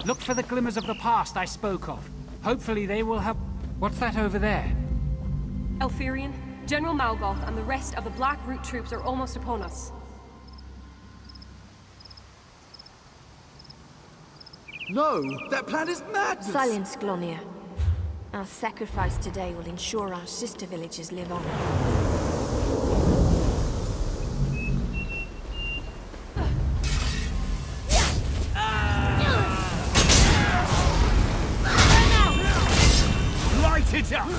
Look for the glimmers of the past I spoke of. Hopefully they will help. What's that over there? Elfirion, General Malgoth and the rest of the Black Root troops are almost upon us. No, that plan is madness! Silence, Glonia. Our sacrifice today will ensure our sister villages live on. Light it up!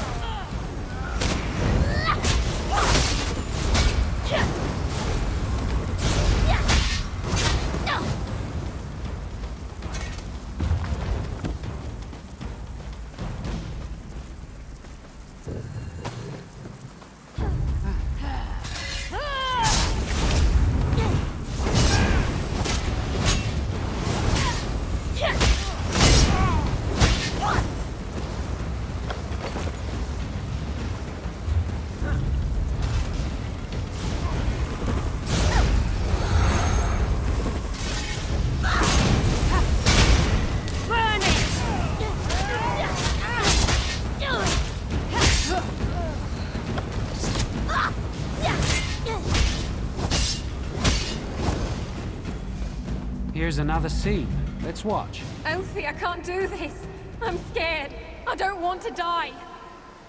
Here's another scene. Let's watch. Elfie, I can't do this. I'm scared. I don't want to die.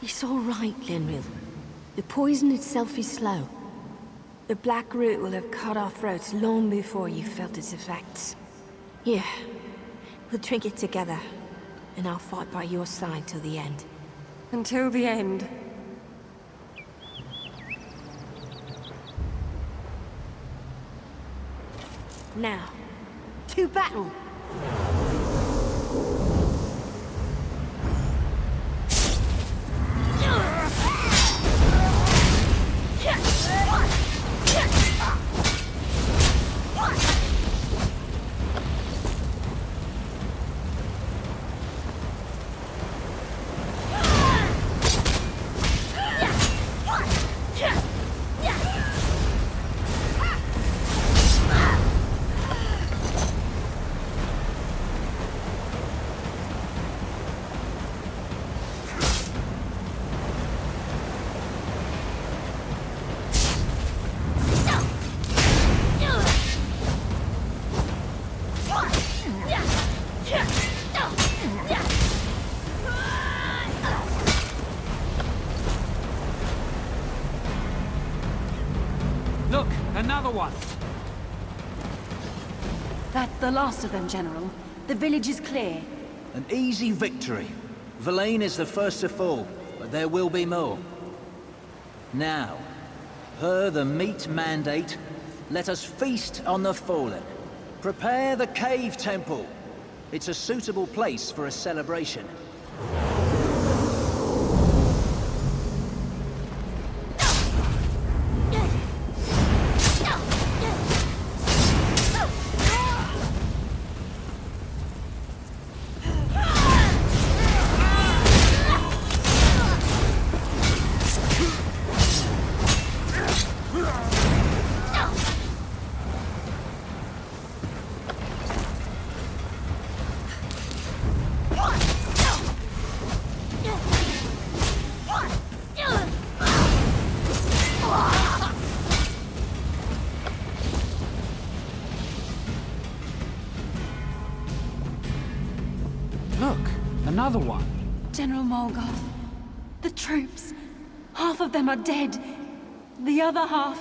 It's all right, Tamriel. The poison itself is slow. The Black Root will have cut our throats long before you felt its effects. Here, we'll drink it together, and I'll fight by your side till the end. Until the end. Now, to battle! Look, another one. That's the last of them, General. The village is clear. An easy victory. Verlaine is the first to fall, but there will be more. Now, per the meat mandate, let us feast on the fallen. Prepare the cave temple. It's a suitable place for a celebration. Look, another one. General Malgoth. The troops. Half of them are dead. The other half...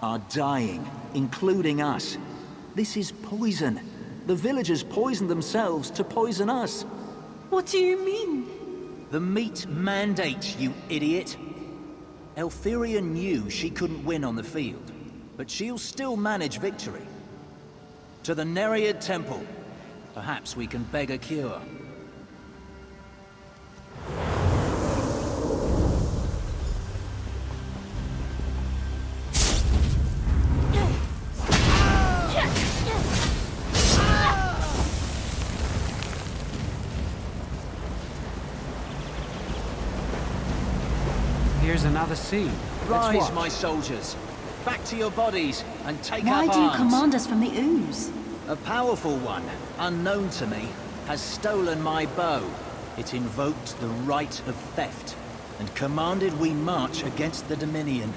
Are dying, including us. This is poison. The villagers poisoned themselves to poison us. What do you mean? The meat mandate, you idiot. Elfirion knew she couldn't win on the field, but she'll still manage victory. To the Nereid Temple. Perhaps we can beg a cure. Here's another scene. Let's Rise, watch. my soldiers. Back to your bodies and take Why up do you arms. command us from the ooze? A powerful one, unknown to me, has stolen my bow. It invoked the right of theft, and commanded we march against the Dominion.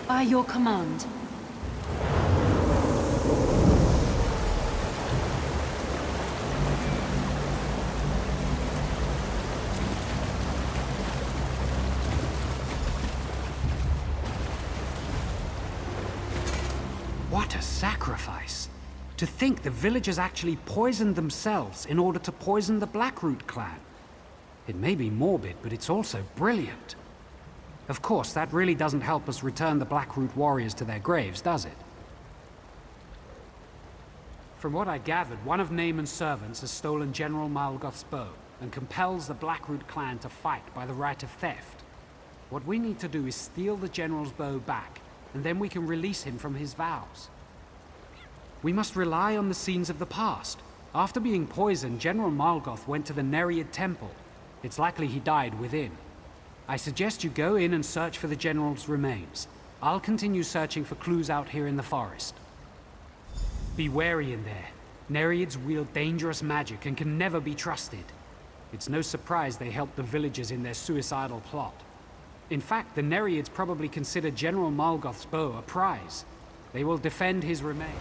By your command. What a sacrifice! To think the villagers actually poisoned themselves in order to poison the Blackroot clan. It may be morbid, but it's also brilliant. Of course, that really doesn't help us return the Blackroot warriors to their graves, does it? From what I gathered, one of Naaman's servants has stolen General Malgoth's bow and compels the Blackroot clan to fight by the right of theft. What we need to do is steal the general's bow back, and then we can release him from his vows. We must rely on the scenes of the past. After being poisoned, General Malgoth went to the Nereid Temple. It's likely he died within. I suggest you go in and search for the general's remains. I'll continue searching for clues out here in the forest. Be wary in there. Nereids wield dangerous magic and can never be trusted. It's no surprise they helped the villagers in their suicidal plot. In fact, the Nereids probably consider General Malgoth's bow a prize. They will defend his remains.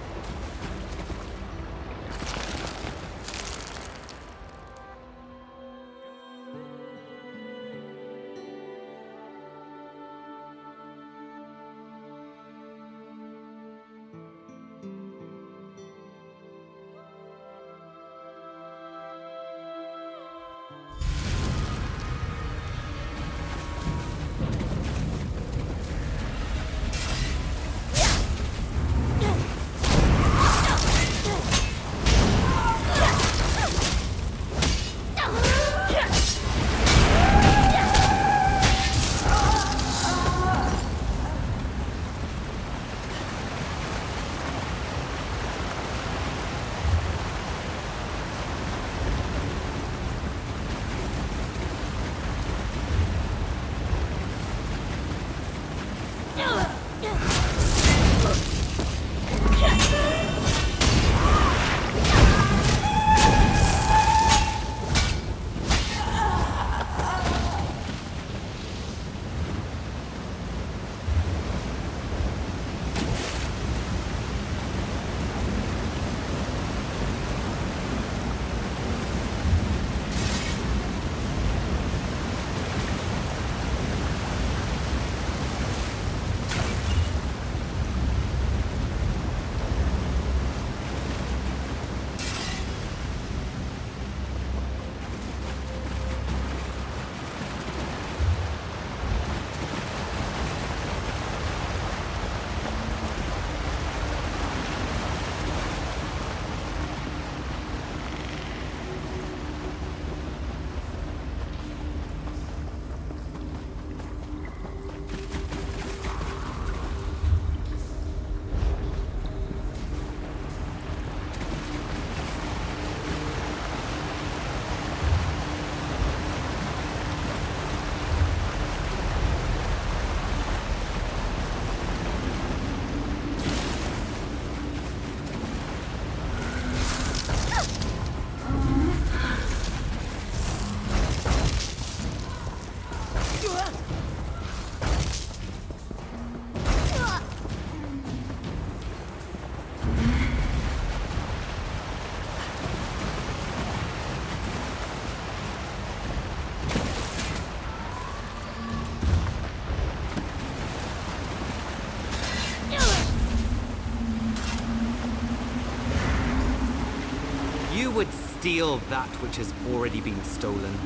Steal that which has already been stolen,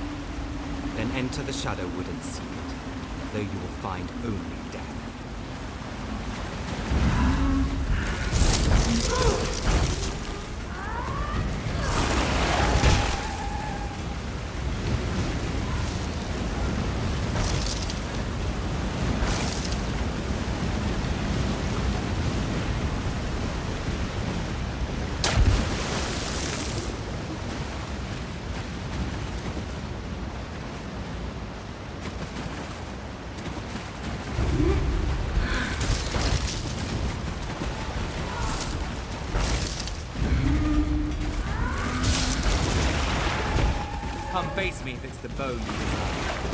then enter the Shadowwood and seek it, though you will find only death. Come face me if it's the bow you desire.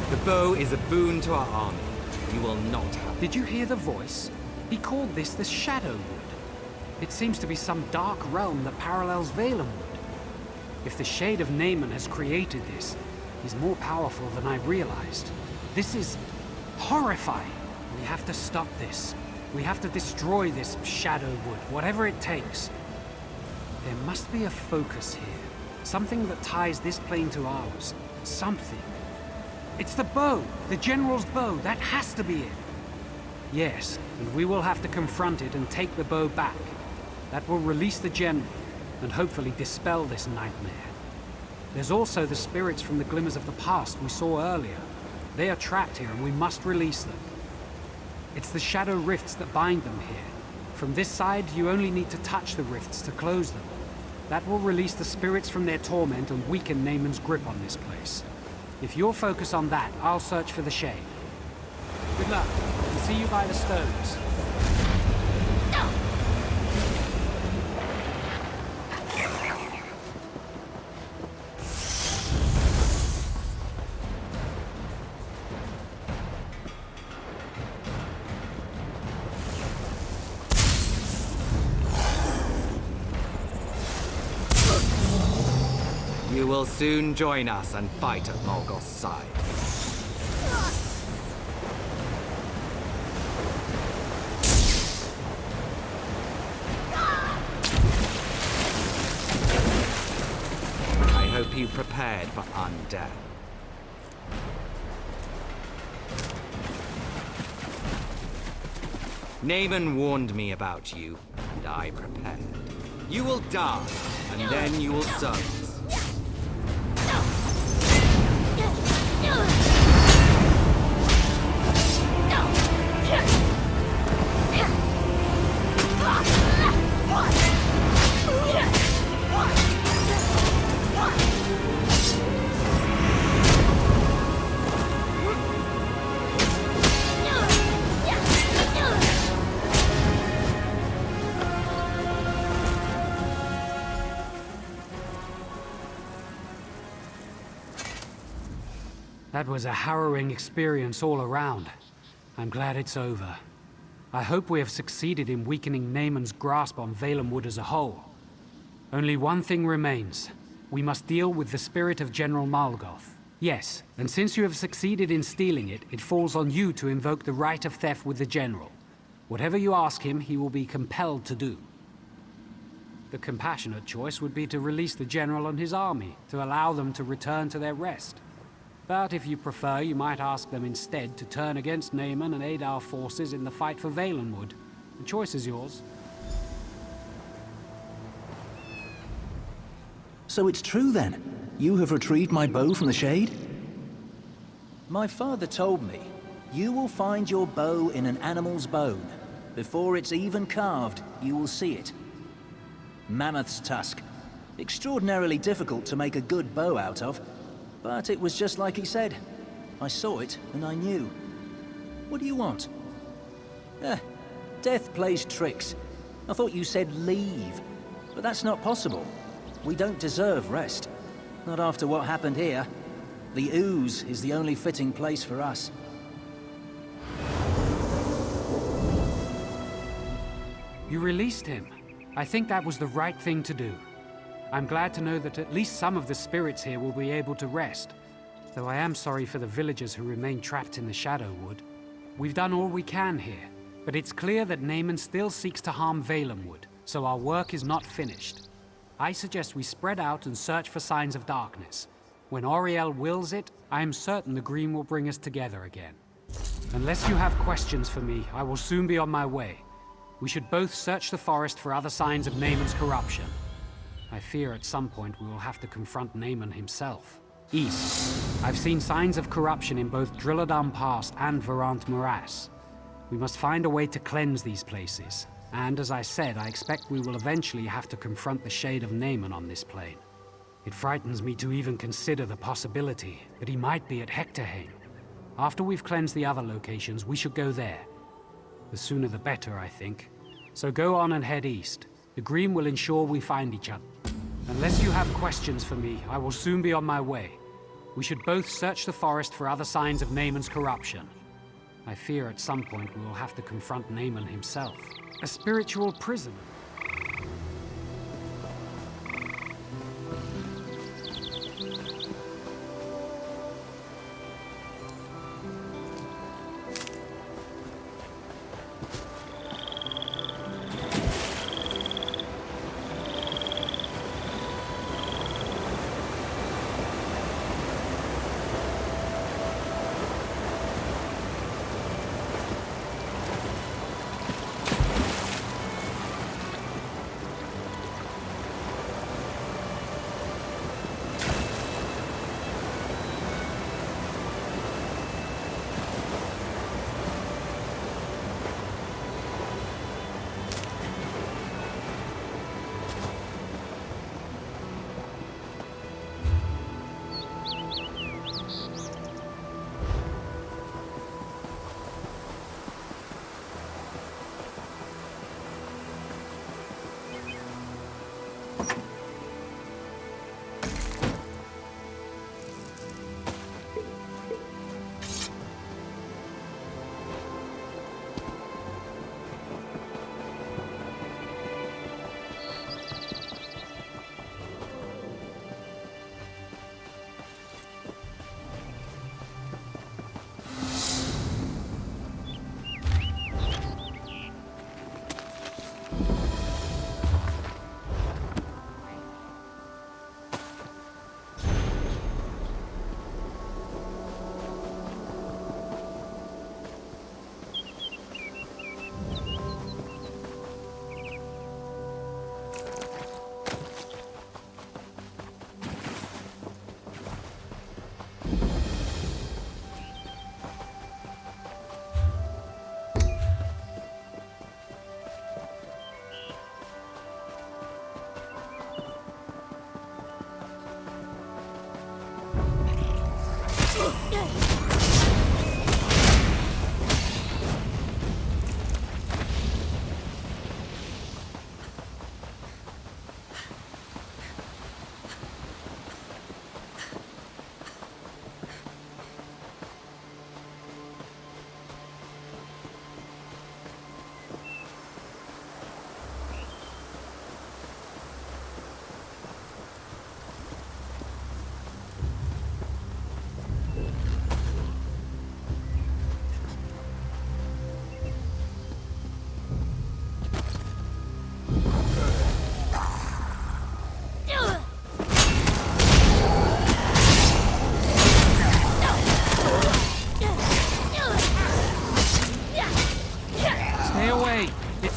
The bow is a boon to our army. You will not have. Did you hear the voice? He called this the Shadow Wood. It seems to be some dark realm that parallels Valenwood. If the Shade of Naaman has created this, he's more powerful than I realized. This is horrifying. We have to stop this. We have to destroy this Shadow Wood, whatever it takes. There must be a focus here. Something that ties this plane to ours. Something. It's the bow! The General's bow! That has to be it! Yes, and we will have to confront it and take the bow back. That will release the General, and hopefully dispel this nightmare. There's also the spirits from the glimmers of the past we saw earlier. They are trapped here, and we must release them. It's the shadow rifts that bind them here. From this side, you only need to touch the rifts to close them. That will release the spirits from their torment and weaken Naaman's grip on this place. If you'll focus on that, I'll search for the Shade. Good luck. I'll see you by the stones. You will soon join us and fight at Malgoth's side. I hope you prepared for undeath. Naaman warned me about you, and I prepared. You will die, and then you will serve us. That was a harrowing experience all around. I'm glad it's over. I hope we have succeeded in weakening Naaman's grasp on Valenwood as a whole. Only one thing remains. We must deal with the spirit of General Malgoth. Yes, and since you have succeeded in stealing it, it falls on you to invoke the right of theft with the General. Whatever you ask him, he will be compelled to do. The compassionate choice would be to release the General and his army, to allow them to return to their rest. But if you prefer, you might ask them instead to turn against Naaman and aid our forces in the fight for Valenwood. The choice is yours. So it's true then? You have retrieved my bow from the Shade? My father told me, you will find your bow in an animal's bone. Before it's even carved, you will see it. Mammoth's tusk. Extraordinarily difficult to make a good bow out of. But it was just like he said. I saw it, and I knew. What do you want? Death plays tricks. I thought you said leave. But that's not possible. We don't deserve rest. Not after what happened here. The ooze is the only fitting place for us. You released him. I think that was the right thing to do. I'm glad to know that at least some of the spirits here will be able to rest. Though I am sorry for the villagers who remain trapped in the Shadow Wood. We've done all we can here, but it's clear that Naaman still seeks to harm Valenwood, so our work is not finished. I suggest we spread out and search for signs of darkness. When Auriel wills it, I am certain the Green will bring us together again. Unless you have questions for me, I will soon be on my way. We should both search the forest for other signs of Naaman's corruption. I fear at some point we will have to confront Naaman himself. East. I've seen signs of corruption in both Drilladam Pass and Varant Morass. We must find a way to cleanse these places. And as I said, I expect we will eventually have to confront the shade of Naaman on this plane. It frightens me to even consider the possibility that he might be at Hectorheim. After we've cleansed the other locations, we should go there. The sooner the better, I think. So go on and head east. The Green will ensure we find each other. Unless you have questions for me, I will soon be on my way. We should both search the forest for other signs of Naaman's corruption. I fear at some point we will have to confront Naaman himself. A spiritual prisoner.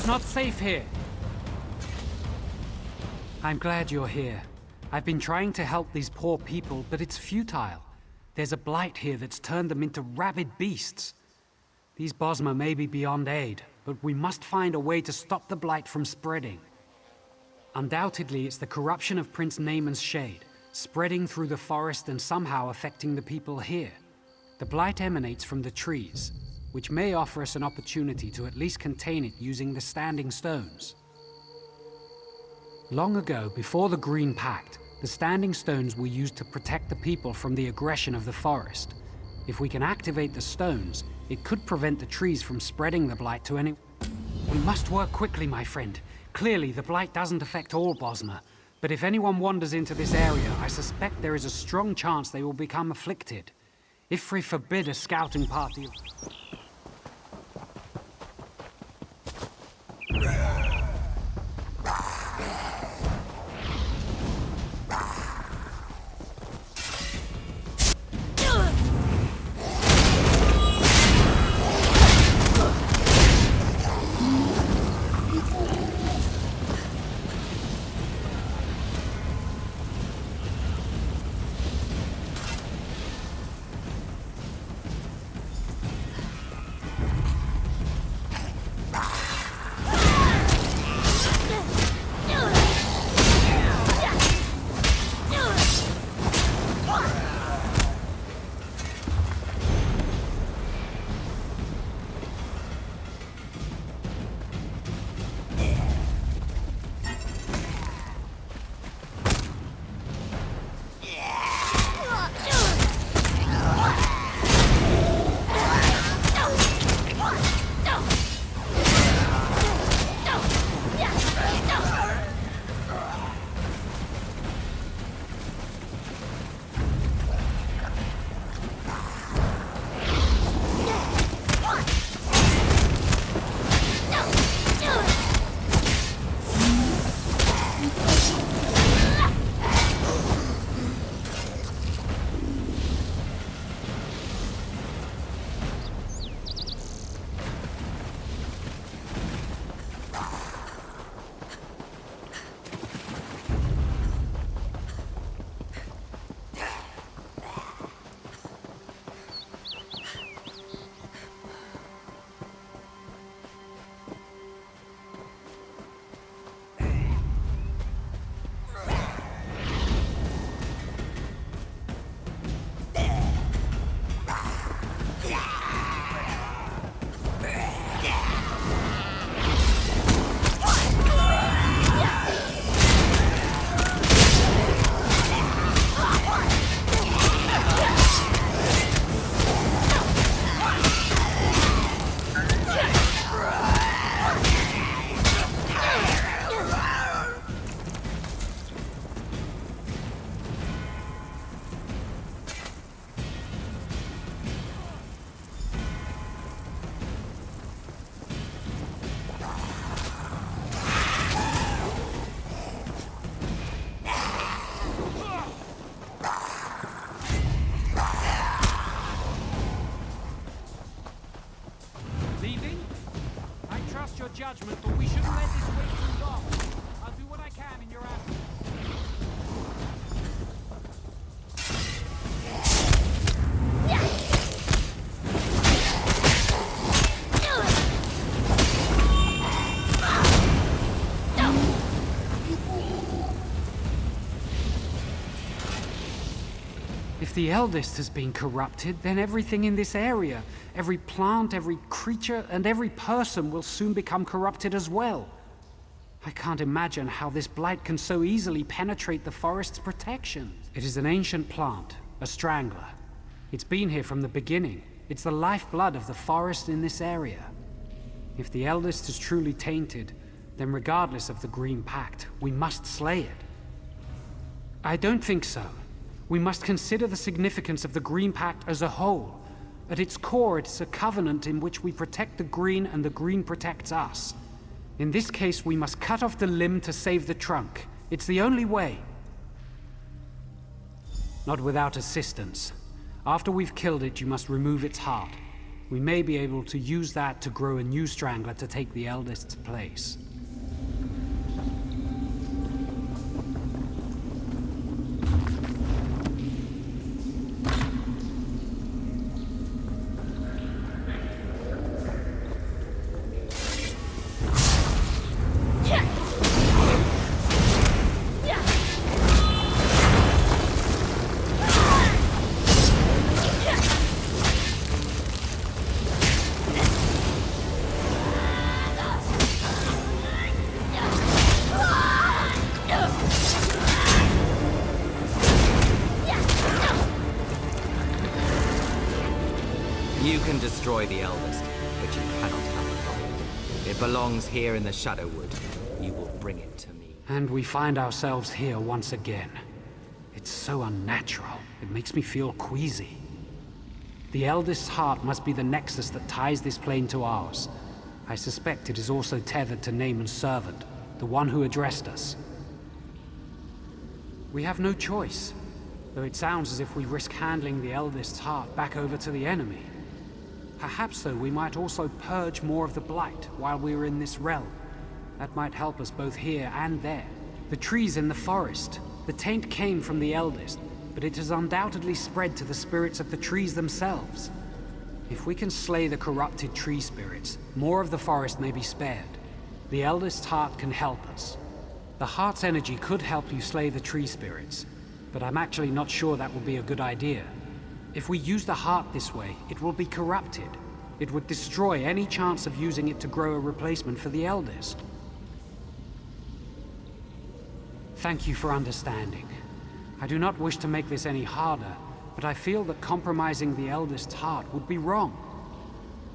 It's not safe here. I'm glad you're here. I've been trying to help these poor people, but it's futile. There's a blight here that's turned them into rabid beasts. These Bosmer may be beyond aid, but we must find a way to stop the blight from spreading. Undoubtedly, it's the corruption of Prince Naaman's shade, spreading through the forest and somehow affecting the people here. The blight emanates from the trees, which may offer us an opportunity to at least contain it using the standing stones. Long ago, before the Green Pact, the standing stones were used to protect the people from the aggression of the forest. If we can activate the stones, it could prevent the trees from spreading the blight to any... We must work quickly, my friend. Clearly, the blight doesn't affect all Bosmer, but if anyone wanders into this area, I suspect there is a strong chance they will become afflicted. If we forbid a scouting party... If the eldest has been corrupted, then everything in this area, every plant, every creature, and every person will soon become corrupted as well. I can't imagine how this blight can so easily penetrate the forest's protection. It is an ancient plant, a strangler. It's been here from the beginning. It's the lifeblood of the forest in this area. If the eldest is truly tainted, then regardless of the Green Pact, we must slay it. I don't think so. We must consider the significance of the Green Pact as a whole. At its core, it's a covenant in which we protect the Green and the Green protects us. In this case, we must cut off the limb to save the trunk. It's the only way. Not without assistance. After we've killed it, you must remove its heart. We may be able to use that to grow a new strangler to take the eldest's place. You can destroy the eldest, but you cannot have the gold. It belongs here in the Shadowwood. You will bring it to me. And we find ourselves here once again. It's so unnatural. It makes me feel queasy. The eldest's heart must be the nexus that ties this plane to ours. I suspect it is also tethered to Naaman's servant, the one who addressed us. We have no choice, though it sounds as if we risk handling the eldest's heart back over to the enemy. Perhaps, though, we might also purge more of the blight while we are in this realm. That might help us both here and there. The trees in the forest. The taint came from the eldest, but it has undoubtedly spread to the spirits of the trees themselves. If we can slay the corrupted tree spirits, more of the forest may be spared. The eldest's heart can help us. The heart's energy could help you slay the tree spirits, but I'm actually not sure that would be a good idea. If we use the heart this way, it will be corrupted. It would destroy any chance of using it to grow a replacement for the eldest. Thank you for understanding. I do not wish to make this any harder, but I feel that compromising the eldest's heart would be wrong.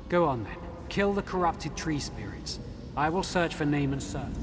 Go on then. Kill the corrupted tree spirits. I will search for Naaman's servant.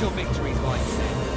Your victories while you live.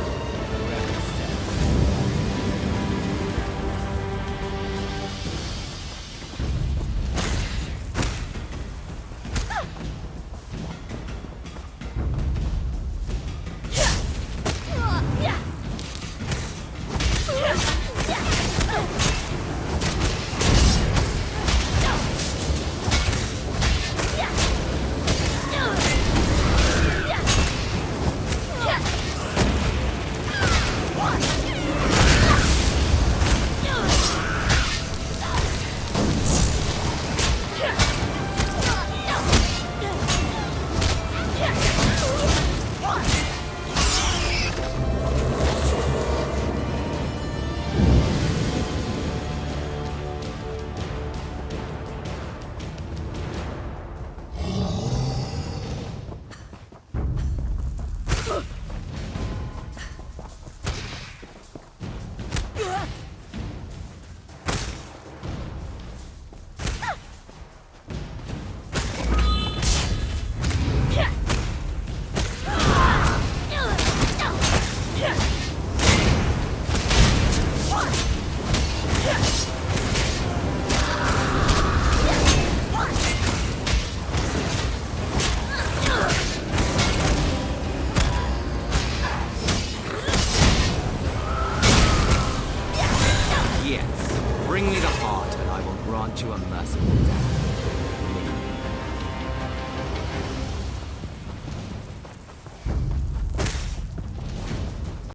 grant you a merciful death.